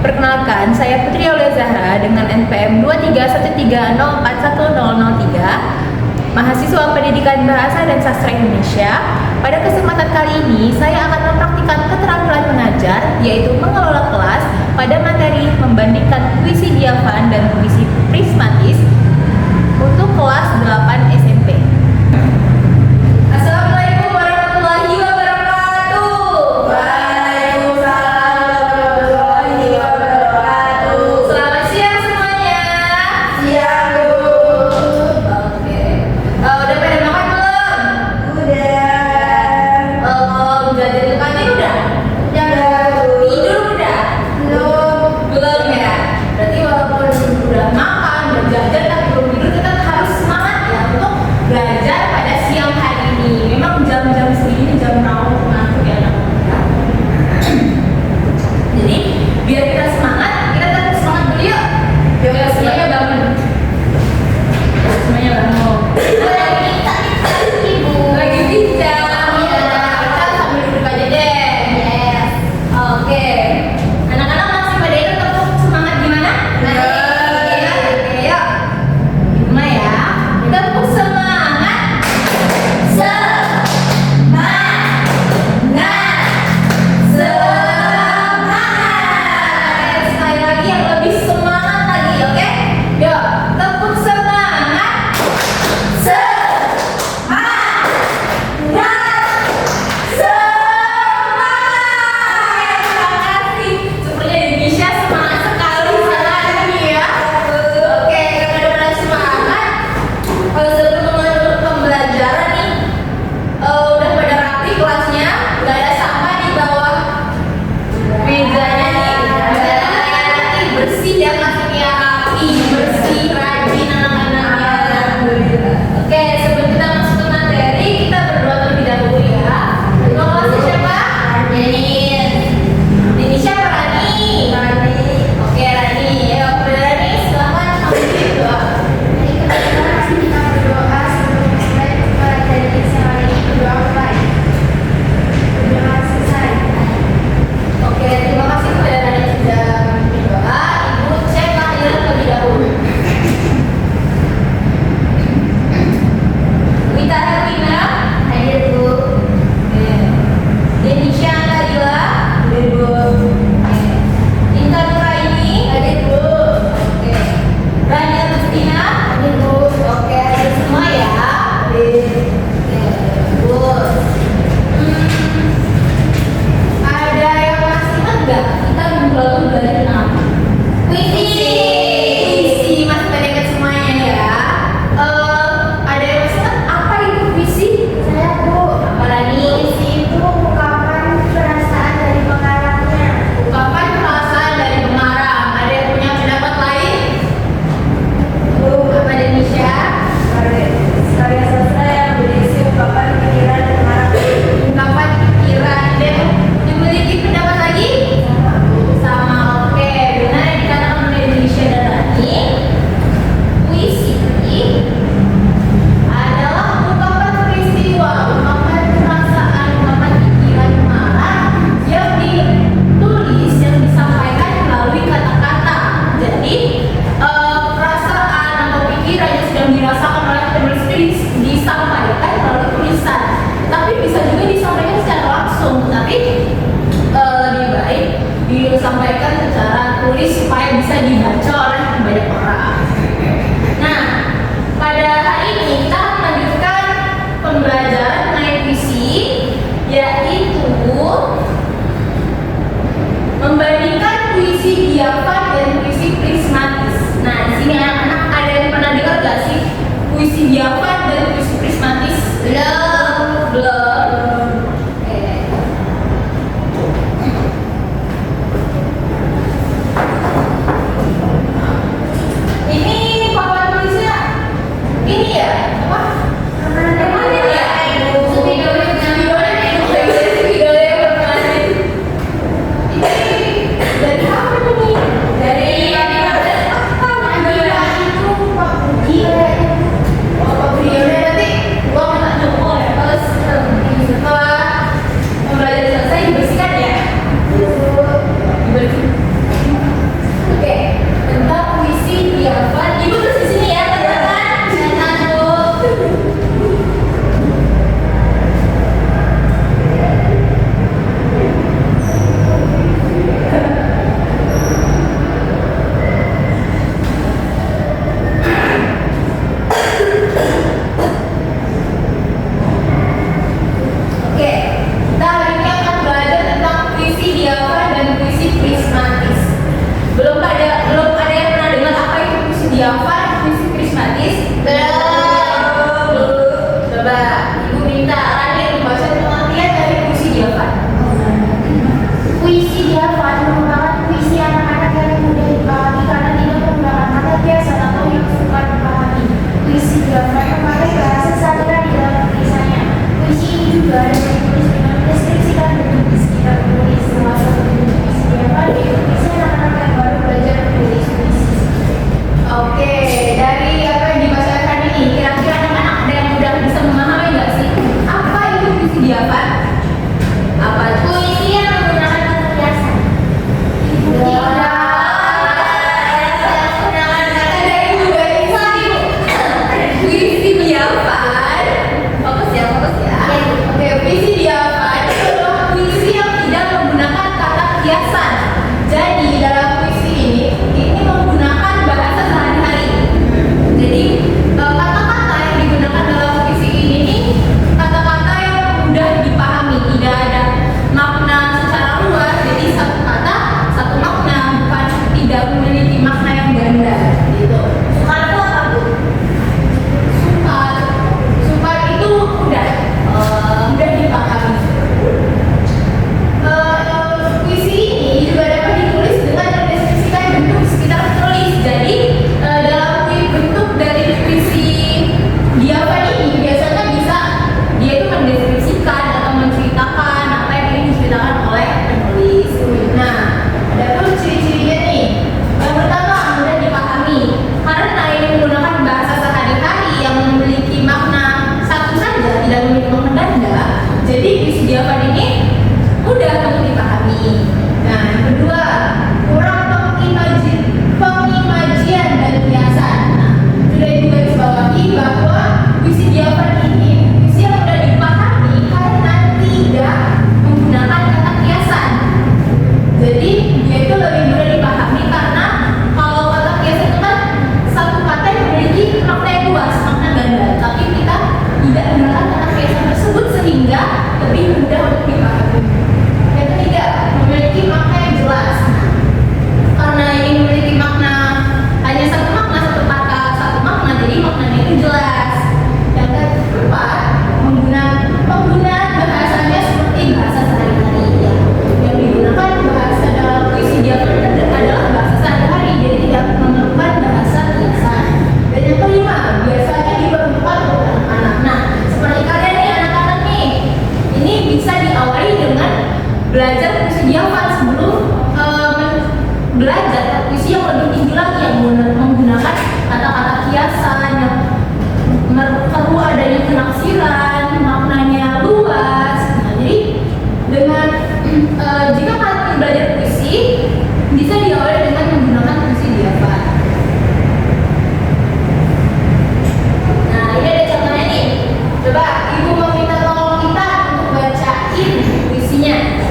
Perkenalkan, saya Putri Aulia Zahra dengan NPM 23130410003, mahasiswa Pendidikan Bahasa dan Sastra Indonesia. Pada kesempatan kali ini, saya akan mempraktikkan keterampilan mengajar, yaitu mengelola kelas pada materi membandingkan puisi Dyavan dan puisi Prismatis untuk kelas 8 SMP. Assalamualaikum warahmatullahi wabarakatuh. Waalaikumsalam warahmatullahi wabarakatuh. Selamat siang semuanya. Siang, Bu. Oke. Udah pada makan belum? Udah. Belajar depannya udah? Udah, Bu. Tidur udah? Belum. Belum ya? Berarti walaupun udah makan, udah belajar tapi belum tidur, kita harus semangat ya untuk belajar pada siang hari ini. Memang jam-jam segini jam rawan ngantuk ya anak-anak. Jadi biar kita semangat, kita tetap semangat dulu yuk. Yuk semuanya bangun. Semuanya bangun. Lagi bincang. Kita sambil duduk aja deh. Yes. Oke. Anak-anak masih pada ikut tepuk semangat gimana? Iya. Oke, yuk. Gimana ya? Tepuk semangat. Semangat. Sekali lagi yang lebih semangat lagi, oke? Yuk, tepuk semangat. Semangat. Terima kasih. Sepertinya Indonesia semangat sekali sekali ya. Oke, karena udah semangat. Sebelum menutup pembelajaran nih, udah pada rapi kelasnya, nggak ada sampah di bawah mejanya nih. Nanti bersih ya kelasnya, rapi, bersih, rajin anak-anaknya. Oke, sebelum kita masuk ke materi, kita berdoa terlebih dahulu ya. Terima kasih siapa? Denis. Denis siapa? Rani. Oke, Rani. Ayo, Rani, silakan kamu berdoa. Oke, terima kasih kepada Rani yang sudah berdoa. Ibu cek kehadiran terlebih dahulu. Wita Herwina, hadir Bu. Oke. Denisha Nadila, hadir Bu. Oke. Intan Nuraini, hadir Bu. Oke. Rani Agustina, hadir Bu. Oke, hadir semua ya. Hadir. Oke, Bu. Ada yang masih ingat nggak kita belum belajar apa? Puisi. Masih pada ingat semuanya ya. Ada yang masih ingat apa itu puisi? Apa Rani? Ungkapan perasaan dari pengarang. Ada yang punya pendapat lain? Apa Denisha? Ungkapan pikiran dan memiliki pendapat lagi? Sama, oke. Benar yang dikatakan oleh Indonesia dan Rani. Puisi adalah ungkapan peristiwa, ungkapan perasaan, ungkapan pikiran pengarang yang ditulis, yang disampaikan melalui kata-kata. Jadi perasaan atau pikiran yang sedang dirasakan oleh penulis itu disampaikan melalui tulisan. Tapi bisa juga disampaikan secara langsung, tapi lebih baik disampaikan secara tulis supaya bisa dibaca oleh banyak orang. Nah, pada hari ini kita akan melanjutkan pembelajaran mengenai puisi, yaitu membandingkan puisi Dyavan dan puisi Prismatis. Nah, di sini anak-anak ada yang pernah dengar gak sih puisi Dyavan dan puisi Prismatis? Belum. Oke. Ini papan tulisnya ini ya? Apa? Yang mana ya? Spidolnya yang bermain. Ini dari apa nih? Dari apa? Dari itu Pak Budi. Oh, Pak Budi belajar puisi yang lebih tinggi lagi, yang menggunakan kata-kata kiasan, yang perlu adanya penafsiran, maknanya luas. Nah, jadi dengan jika kalian ingin belajar puisi, bisa diawali dengan menggunakan puisi diafat. Nah, ini ada contohnya nih. Coba ibu meminta tolong kita untuk bacain puisinya.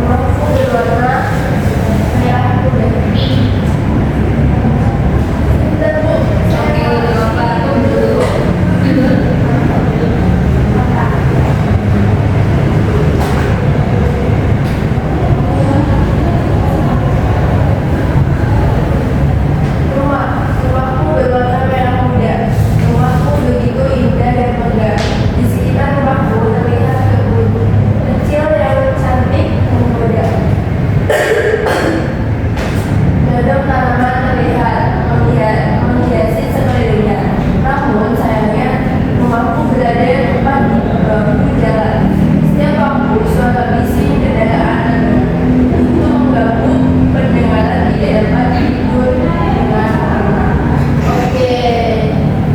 Rumahku berwarna merah kuning. Bentar, Bu. Oke, Bapak tunggu dulu. Rumahku berwarna merah muda. Rumahku begitu indah dan megah. Di sekitar rumahku terlihat kebun kecil yang cantik menggoda. Gadang tanaman terlihat menghiasi sekelilingnya. Namun sayangnya rumahku berada tepat di bangku jalan. Setiap waktu suara bising kendaraan itu mengganggu pendengaran, tidak dapat tidur dengan tenang. Oke,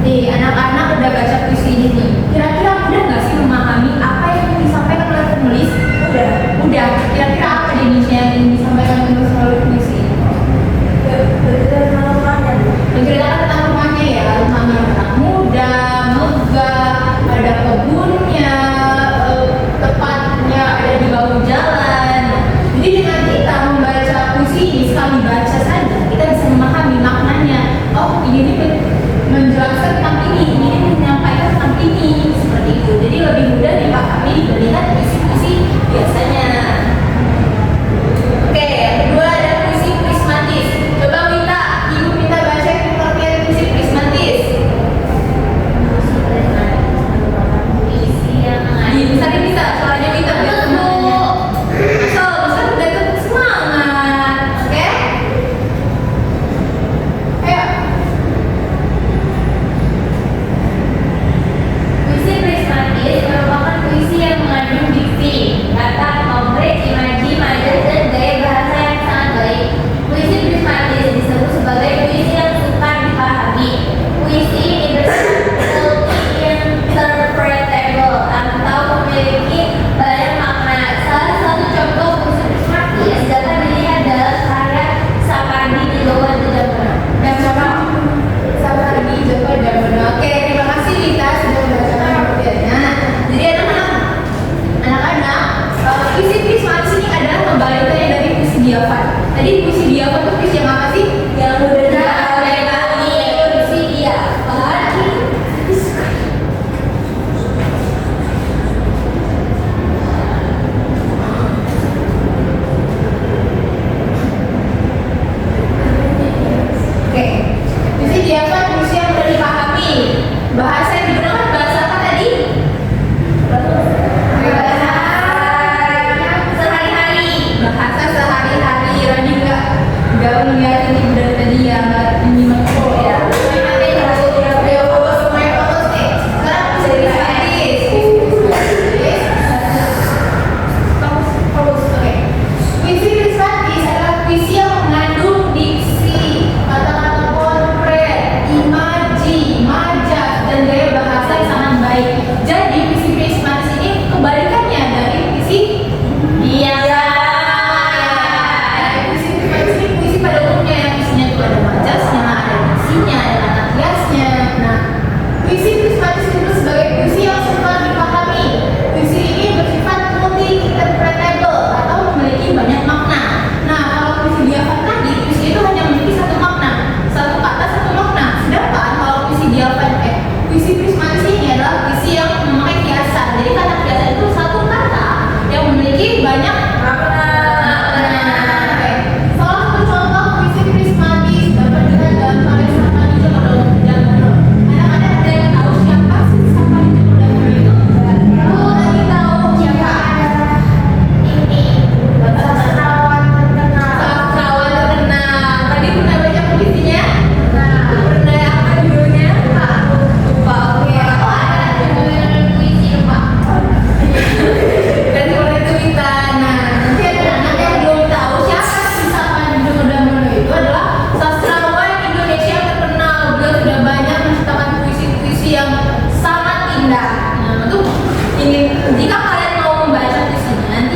nih anak-anak udah baca puisi ini nih. Kira-kira mudah nggak sih memahami apa yang ingin disampaikan oleh penulis? Udah. Kira-kira apa nih Nisha yang ingin disampaikan penulis melalui puisi? Bercerita rumahnya. Menceritakan tentang rumahnya ya, rumahnya anak muda, megah, ada kebunnya, tepatnya ada di bahu jalan. Jadi dengan kita membaca puisi ini, sekali baca saja, kita bisa memahami maknanya. Oh, ini menjelaskan tentang ini menyampaikan tentang ini, seperti itu. Jadi lebih mudah dipahami dibandingkan puisi-puisi biasanya. Oke, yang kedua ada puisi prismatis. Coba ibu minta baca pengertian puisi prismatis. Puisi yang Bisa bisa, soalnya minta biar semuanya. Asal bisa udah tetap semangat, oke? Ayo. Puisi prismatis merupakan puisi yang mengandung diksi, kata konkret, imaji, majas, dan gaya bahasa yang sangat baik. Puisi prismatis disebut sebagai puisi yang sukar dipahami. Puisi ini bersifat interpretable atau memiliki banyak makna. Salah satu contoh puisi prismatis dapat dilihat dalam karya Sapardi Djoko Damono. Sapardi Djoko Damono. Oke, terima kasih Lita sudah membacakan pengertiannya. Jadi anak-anak, puisi prismatis ini adalah kebalikannya dari puisi diafat. Tadi puisi diafat itu puisi yang apa sih? Yang benar. Puisi diafat. Oke, puisi diafat puisi yang mudah dipahami. Bahasa yang digunakan bahasa apa tadi? Sehari-hari. Bahasa sehari-hari. Rani nggak melihat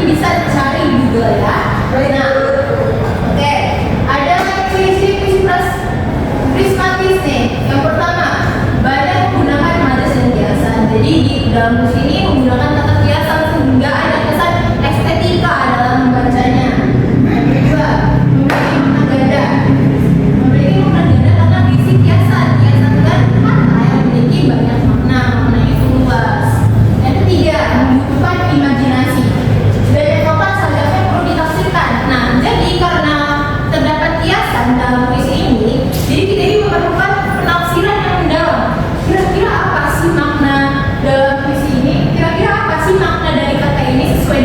bisa cari di Google ya. Nah, oke, ada puisi prismatis nih. Yang pertama, banyak menggunakan majas dan hiasan. Jadi di dalam puisi ini menggunakan kata hiasan sehingga ada kesan estetika dalam membacanya. Yang kedua, memiliki makna ganda. Memiliki makna ganda karena berisi hiasan. Hiasan kan kata yang memiliki banyak makna, maknanya itu luas. Yang ketiga, membutuhkan imajinasi. Banyak kata saja perlu ditafsirkan. Nah, jadi karena terdapat hiasan dalam puisi ini, jadi kita ini memerlukan penafsiran yang mendalam. Kira-kira apa sih makna dalam puisi ini? Kira-kira apa sih makna dari kata ini sesuai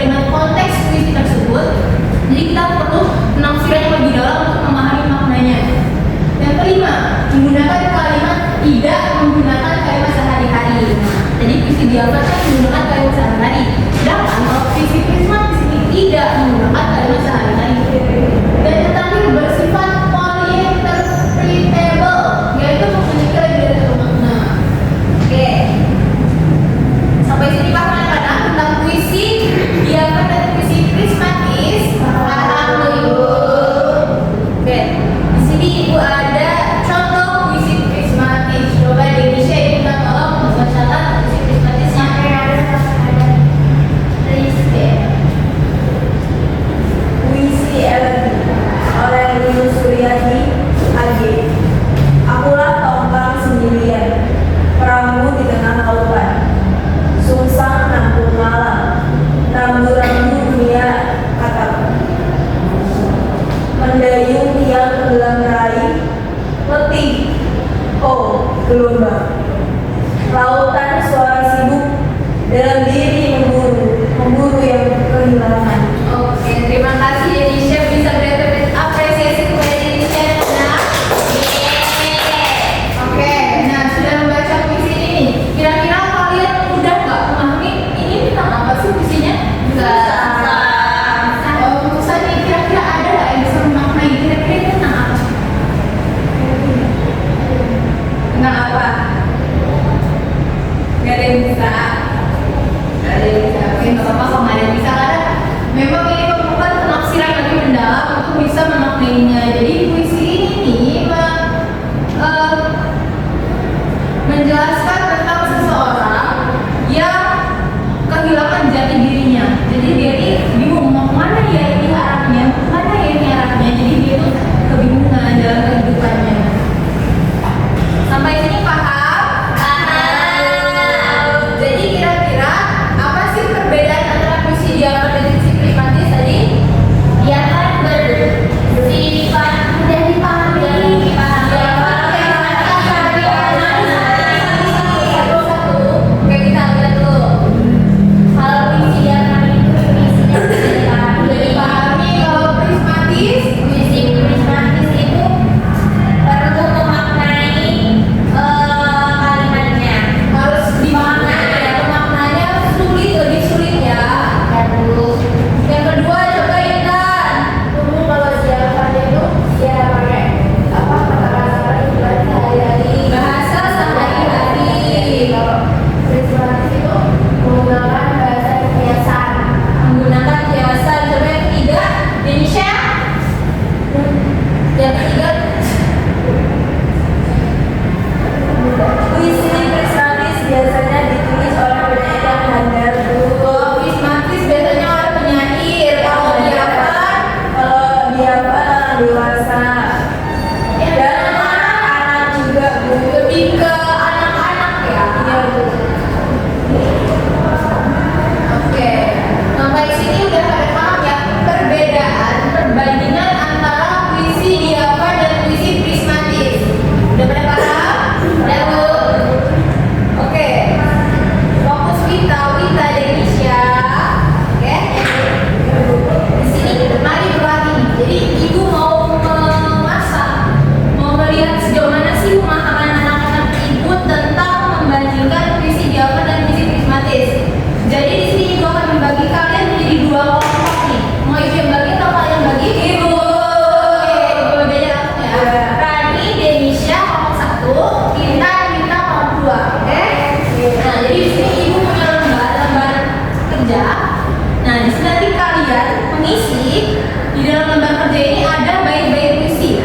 mengisi di dalam lembar kerja ini ada bait-bait puisi.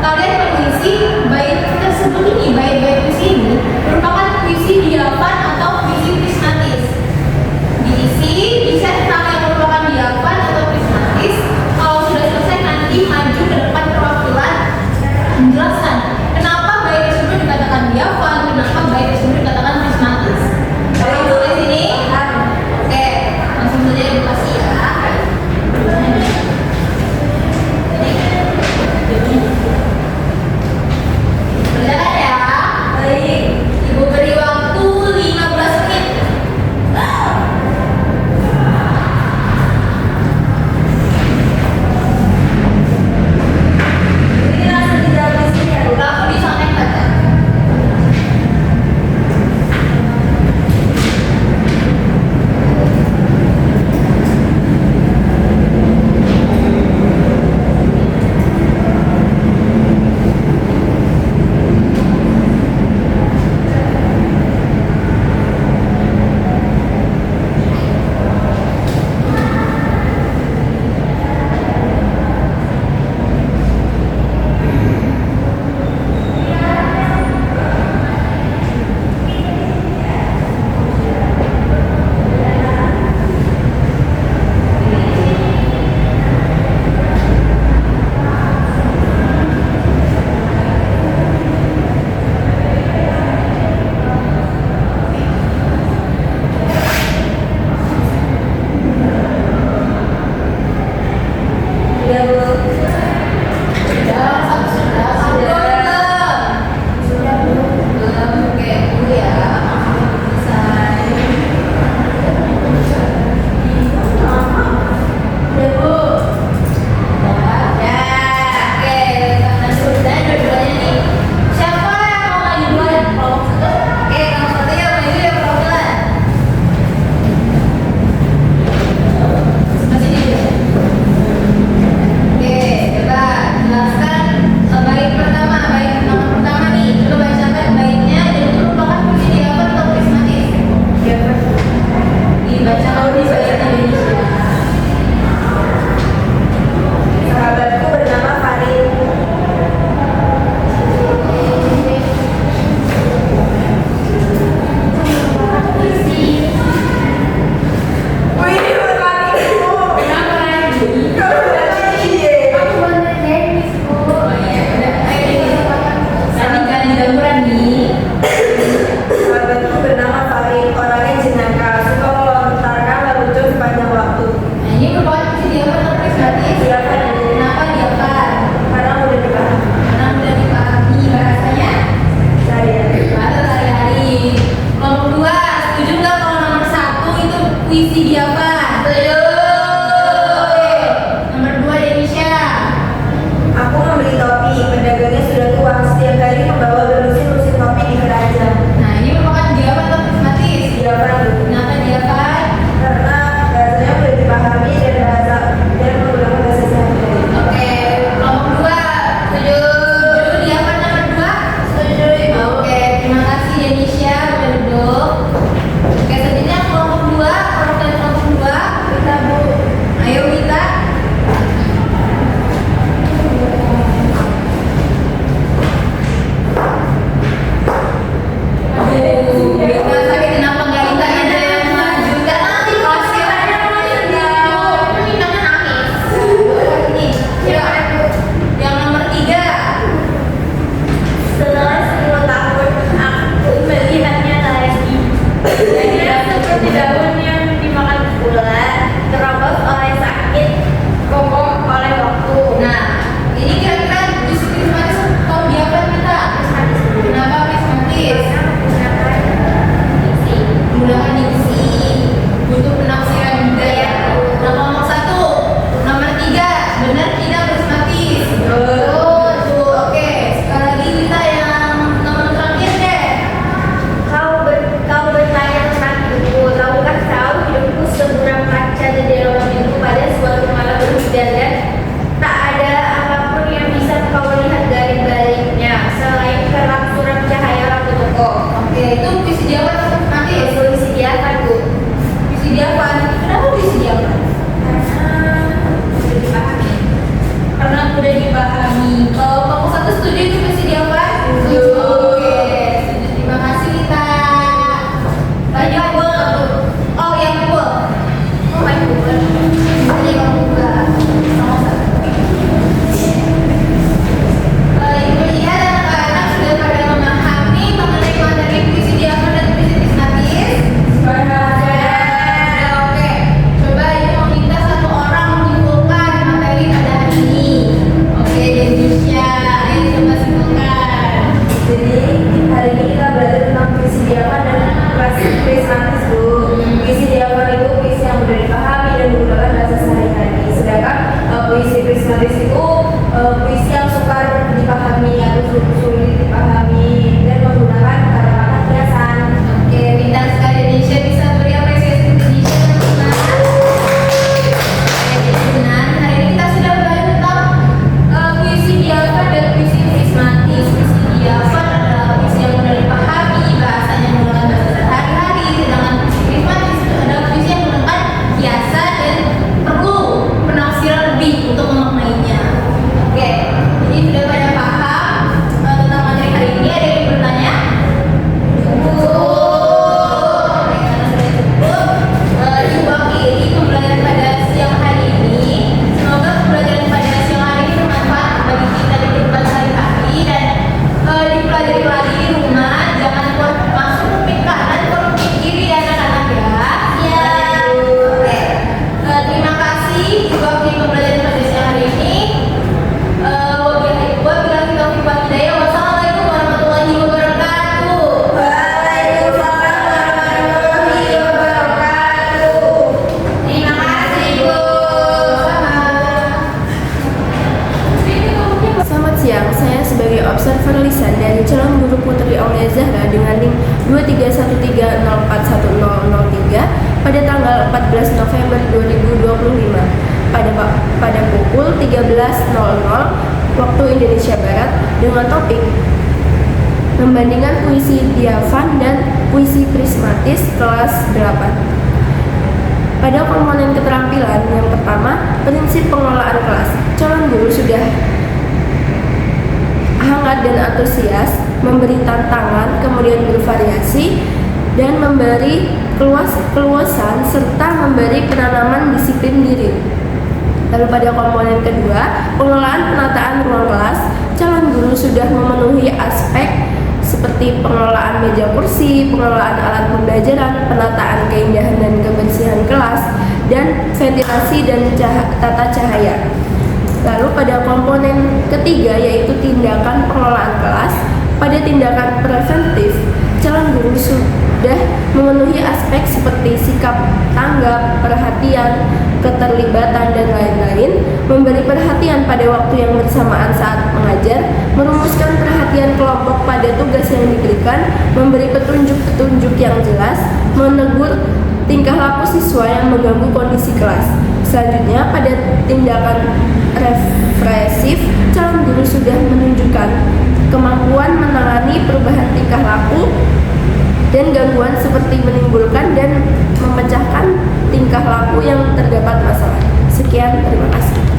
Kalian mengisi bait tersebut ini, bait-bait puisi ini merupakan puisi diafan atau puisi prismatis. Diisi di set yang merupakan diafan atau prismatis. Kalau sudah selesai nanti maju ke depan perwakilan menjelaskan kenapa bait tersebut dikatakan diafan, kenapa bait tersebut dikatakan prismatis. Kalau tulis ini, oke, langsung saja edukasi ya. Bacakan ya. di waktu pembelajaran pada siang hari ini. Wabillahi taufiq wal hidayah. Wassalamualaikum warahmatullahi wabarakatuh. Waalaikumsalam warahmatullahi wabarakatuh. Terima kasih, Bu. Selamat siang, saya sebagai observer lisan dari calon guru Putri Aulia Zahra dengan NIM 23130410003 pada tanggal 14 November 2025 pada pukul 13.00 waktu Indonesia Barat dengan topik membandingkan puisi Diafan dan puisi Prismatis kelas 8. Pada komponen keterampilan yang pertama, prinsip pengelolaan kelas. Calon guru sudah hangat dan antusias, memberi tantangan, kemudian bervariasi, dan memberi keluasan serta memberi penanaman disiplin diri. Lalu pada komponen kedua, pengelolaan penataan ruang kelas, calon guru sudah memenuhi aspek seperti pengelolaan meja kursi, pengelolaan alat pembelajaran, penataan keindahan dan kebersihan kelas, dan ventilasi dan tata cahaya. Lalu pada komponen ketiga yaitu tindakan pengelolaan kelas, pada tindakan preventif, calon guru sudah memenuhi aspek seperti sikap tanggap, perhatian, keterlibatan, dan lain-lain, memberi perhatian pada waktu yang bersamaan saat mengajar, merumuskan perhatian kelompok pada tugas yang diberikan, memberi petunjuk-petunjuk yang jelas, menegur tingkah laku siswa yang mengganggu kondisi kelas. Selanjutnya, pada tindakan represif, calon guru sudah menunjukkan kemampuan menangani perubahan tingkah laku dan gangguan seperti menimbulkan dan memecahkan tingkah laku yang terdapat masalah. Sekian, terima kasih.